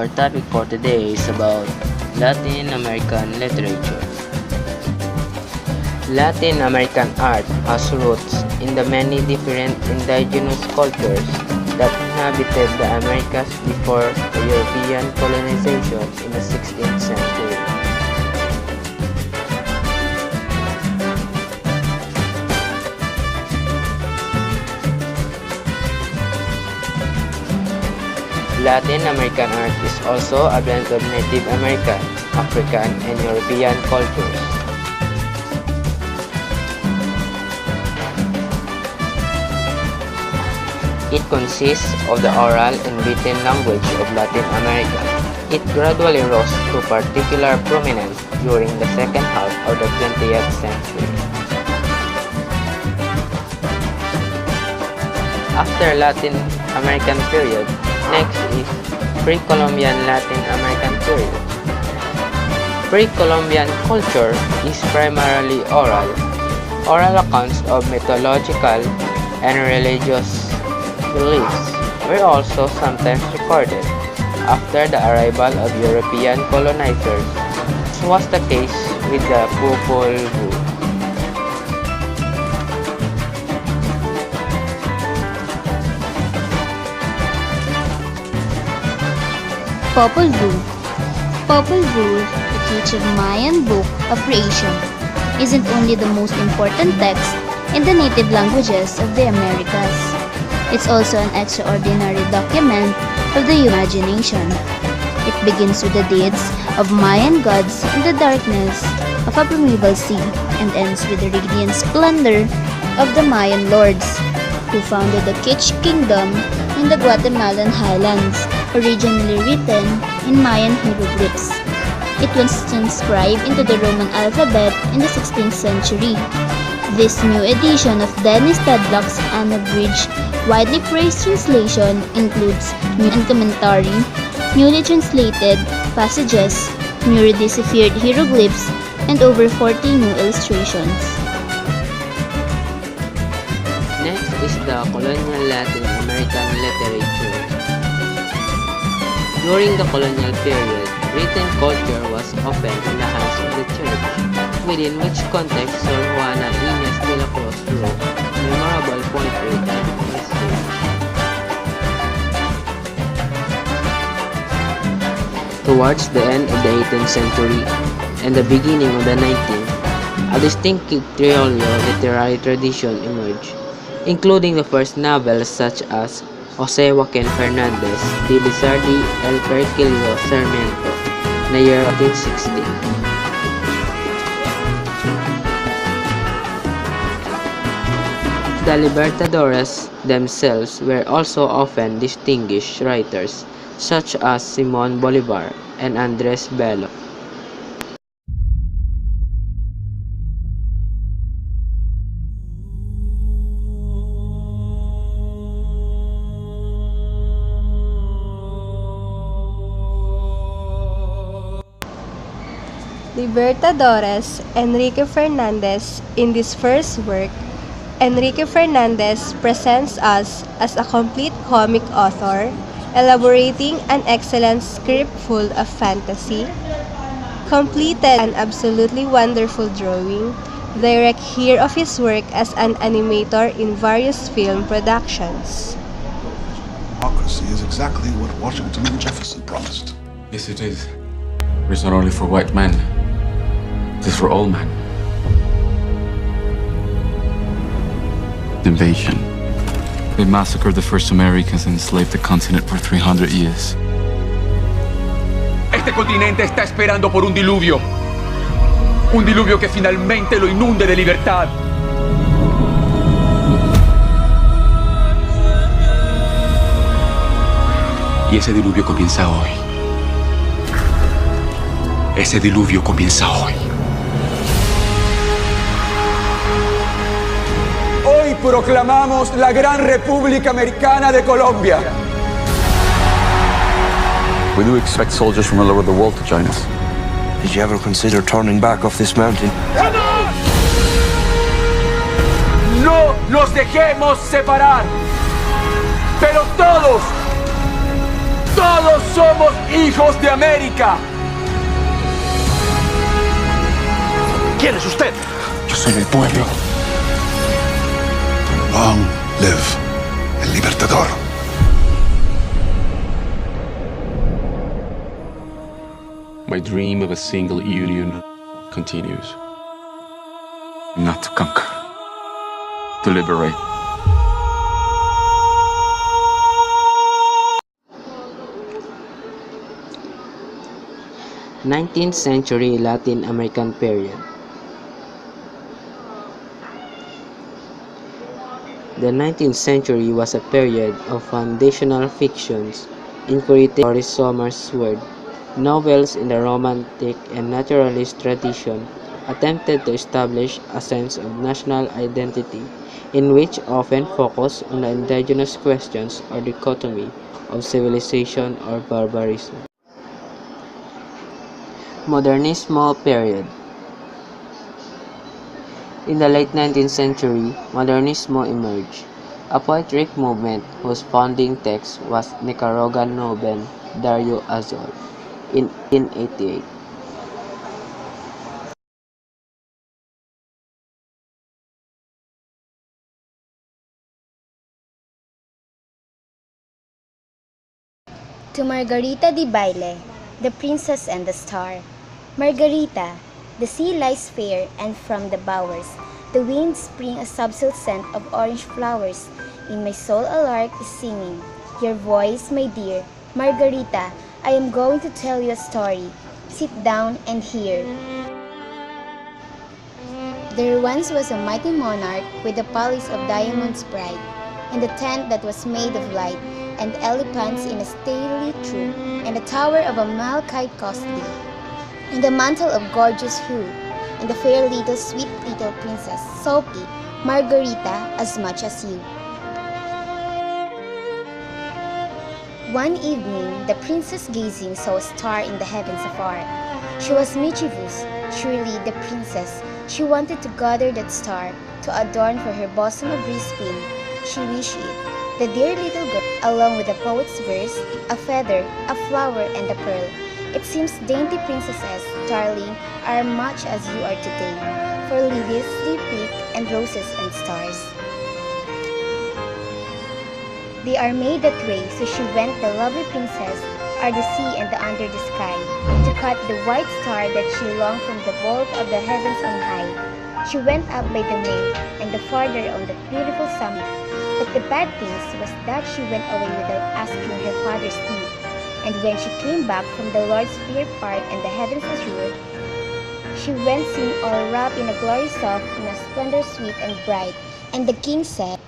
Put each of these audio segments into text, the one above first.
Our topic for today is about Latin American literature. Latin American art has roots in the many different indigenous cultures that inhabited the Americas before the European colonization in the 16th century. Latin American art is also a blend of Native American, African, and European cultures. It consists of the oral and written language of Latin America. It gradually rose to particular prominence during the second half of the 20th century. After Latin American period, next is Pre-Columbian Latin American period. Pre-Columbian culture is primarily oral. Oral accounts of mythological and religious beliefs were also sometimes recorded after the arrival of European colonizers, as was the case with the Popol Vuh. Popol Vuh. Popol Vuh, the teaching Mayan book of creation, isn't only the most important text in the native languages of the Americas. It's also an extraordinary document of the imagination. It begins with the deeds of Mayan gods in the darkness of a primeval sea and ends with the radiant splendor of the Mayan lords who founded the Quiche Kingdom in the Guatemalan highlands, originally written in Mayan hieroglyphs. It was transcribed into the Roman alphabet in the 16th century. This new edition of Dennis Tedlock's unabridged, widely praised translation includes new and commentary, newly translated passages, newly deciphered hieroglyphs, and over 40 new illustrations. Next is the colonial Latin American literature. During the colonial period, written culture was often in the hands of the church, within which context Sor Juana Inés de la Cruz wrote memorable poetry and history. Towards the end of the 18th century and the beginning of the 19th, a distinctive Criollo literary tradition emerged, including the first novels such as Jose Joaquin Fernandez de Lizardi El Perquilio Sarmiento, na year 1860. The Libertadores themselves were also often distinguished writers, such as Simon Bolivar and Andres Bello. Libertadores Enrique Fernandez. In this first work, Enrique Fernandez presents us as a complete comic author, elaborating an excellent script full of fantasy, completed an absolutely wonderful drawing, direct here of his work as an animator in various film productions. Democracy is exactly what Washington and Jefferson promised. Yes, it is. But it's not only for white men. It is for all men. Invasion. They massacred the first Americans and enslaved the continent for 300 years. Este continente está esperando por un diluvio. Un diluvio que finalmente lo inunde de libertad. Y ese diluvio comienza hoy. Ese diluvio comienza hoy. Hoy proclamamos la Gran República Americana de Colombia. We do expect soldiers from all over the world to join us. Did you ever consider turning back off this mountain? No nos dejemos separar, pero todos Todos somos hijos de América. ¿Quién es usted? Yo soy el pueblo. Long live el Libertador. My dream of a single union continues. Not to conquer, to liberate. Nineteenth century Latin American period. The 19th century was a period of foundational fictions, incorporating Horace Sommer's World. Novels in the Romantic and Naturalist tradition attempted to establish a sense of national identity, in which often focused on the indigenous questions or dichotomy of civilization or barbarism. Modernismo period. In the late 19th century, Modernismo emerged, a poetic movement whose founding text was Nicaraguan novel Dario Azor in 1888. To Margarita di Baile, the Princess and the Star. Margarita, the sea lies fair, and from the bowers the winds spring a subtle scent of orange flowers. In my soul a lark is singing your voice, my dear. Margarita, I am going to tell you a story. Sit down and hear. There once was a mighty monarch with a palace of diamonds bright, and a tent that was made of light, and elephants in a stately troop, and a tower of a malachite costly, and a mantle of gorgeous hue, and the fair little sweet little princess, Sophie, Margarita, as much as you. One evening, the princess gazing saw a star in the heavens afar. She was mischievous, surely the princess. She wanted to gather that star to adorn for her bosom a breeze pin. She wished it. The dear little girl, along with the poet's verse, a feather, a flower, and a pearl. It seems dainty princesses, darling, are much as you are today, for lilies they pick, and roses and stars. They are made that way, so she went, the lovely princess, are the sea and the under the sky, to cut the white star that she longed from the vault of the heavens on high. She went up by the main, and the farther on that beautiful summit. But the bad thing was that she went away without asking her father's leave. And when she came back from the Lord's fair part and the heavens azure, she went seen all wrapped in a glory soft, in a splendor sweet and bright. And the king said,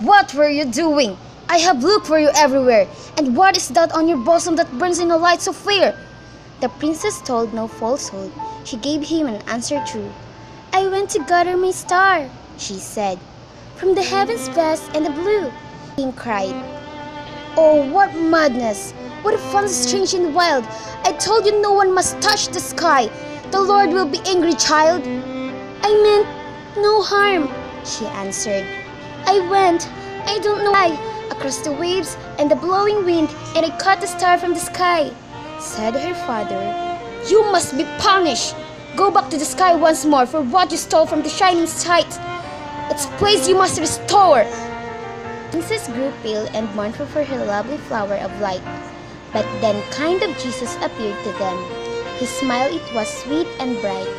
"What were you doing? I have looked for you everywhere. And what is that on your bosom that burns in a light so fair?" The princess told no falsehood. She gave him an answer true. "I went to gather my star," she said, "from the heavens vast and the blue." The king cried, "Oh, what madness! What a fun, strange and wild! I told you no one must touch the sky. The Lord will be angry, child." "I meant no harm," she answered. "I went, I don't know why, across the waves and the blowing wind, and I caught the star from the sky." Said her father, "You must be punished. Go back to the sky once more for what you stole from the shining sight. Its place you must restore." The princess grew pale and mournful for her lovely flower of light. But then kind of Jesus appeared to them. His smile, it was sweet and bright.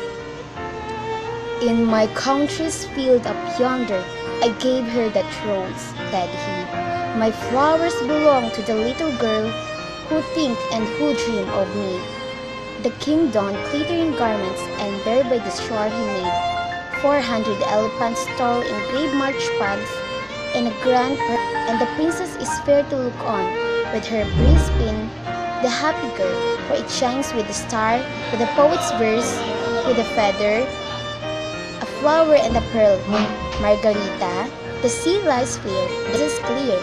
"In my country's field up yonder, I gave her that rose," said he. "My flowers belong to the little girl who think and who dream of me." The king donned glittering garments, and there by the shore he made 400 elephants tall in brave march paths, and a grand and the princess is fair to look on, with her breeze pin, the happy girl, for it shines with the star, with the poet's verse, with a feather, a flower, and a pearl. Margarita, the sea lies fair, this is clear,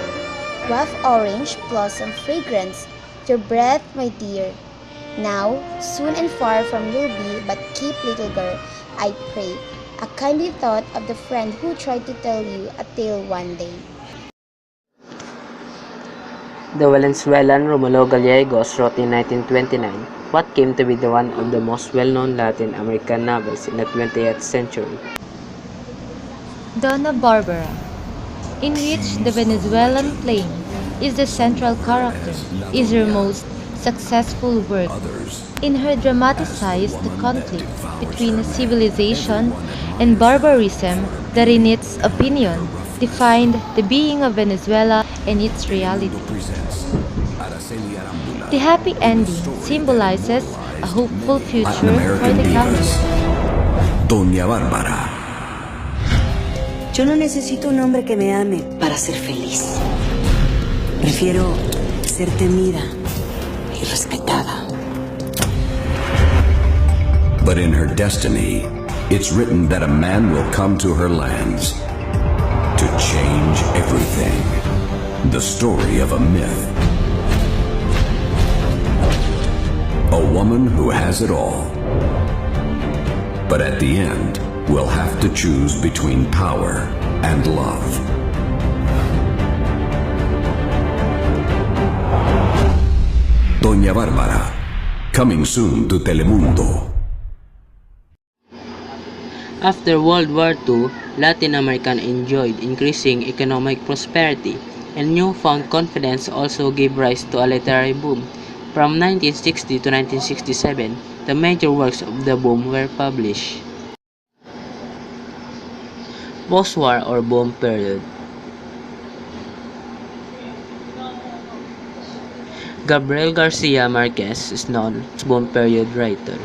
waft orange, blossom, fragrance, your breath, my dear. Now, soon and far from you'll be, but keep, little girl, I pray, a kindly thought of the friend who tried to tell you a tale one day. The Valenzuelan Romulo Gallegos wrote in 1929 what came to be one of the most well-known Latin American novels in the 20th century. Donna Barbara, in which the Venezuelan plain is the central character, is her most successful work. In her dramatized the conflict between civilization and barbarism that in its opinion defined the being of Venezuela and its reality. The happy ending symbolizes a hopeful future for the country. Doña Bárbara. Yo no necesito un hombre que me ame para ser feliz. Prefiero ser temida y respetada. But in her destiny, it's written that a man will come to her lands to change everything. The story of a myth. A woman who has it all. But at the end, will have to choose between power and love. Doña Bárbara, coming soon to Telemundo. After World War II, Latin America enjoyed increasing economic prosperity, and newfound confidence also gave rise to a literary boom. From 1960 to 1967, the major works of the boom were published. Post-war or boom period. Gabriel Garcia Marquez is known as boom period writer.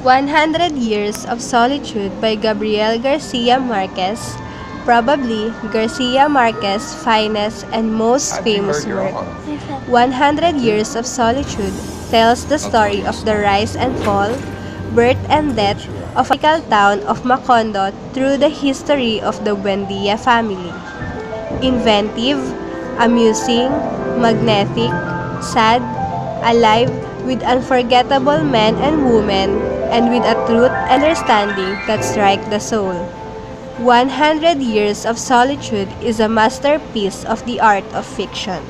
"100 Years of Solitude" by Gabriel Garcia Marquez, probably Garcia Marquez's finest and most famous work. 100 Years of Solitude tells the story of the rise and fall, birth and death of a mythical town of Macondo through the history of the Buendia family. Inventive, amusing, magnetic, sad, alive with unforgettable men and women, and with a truth and understanding that strike the soul. 100 Years of Solitude is a masterpiece of the art of fiction.